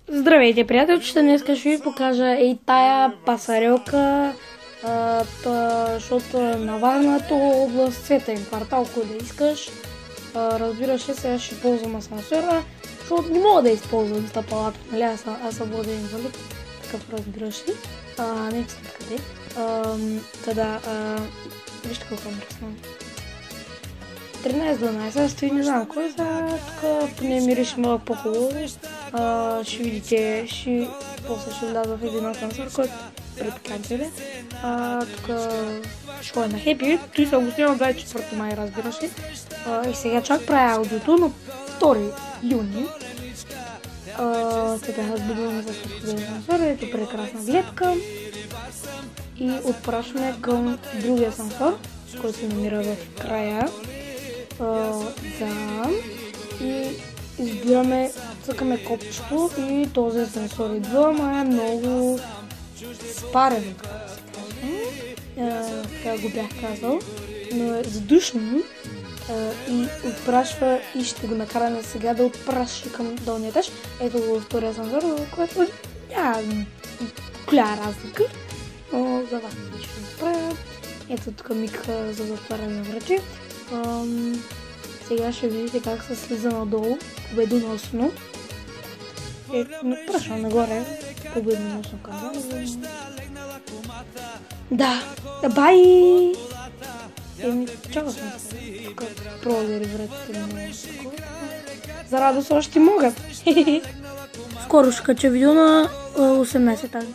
Здравейте, приятелчета! Днес ще ви покажа тая пасарелка, защото на Варната област, Сетен квартал, кой да искаш. Разбираш ли, сега ще ползвам асансьора, защото не мога да използвам стъпалата, нали? Аз съм воден инвалид, такъв разбираш ли. Не че къде. Вижте колко е мръсно. 13-12, аз не знам кой са, тук поне мириш малко по-хубаво. Ще видите, после ще вляза в един асансьор, който пред канцеле. Тук ще ходя на Хепи, той съм го снимал 24 май, разбираш ли. И сега чак правя аудиото на 2 юни. Сега разбудваме за съседен асансьор, ето прекрасна гледка. И отпращаме към другия асансьор, който се намира в края. И избираме, цъкаме копчето и този асансьор идва, ама е много спарен, така да се каже. Така го бях казал, но е задушно и отпрашва и ще го накараме сега да отпраши към долния етаж. Ето го втория асансьор, което няма голяма разлика, но за вас ще го справя. Ето тук миг за затваряне на врати. Сега ще видите как се слиза надолу, победоносно. Прашвам нагоре, победоносно казвам. Да, бай! Чакай сме тук провери вратите на такова. За радост още могат. Скоро ще кача видео на 18 тази.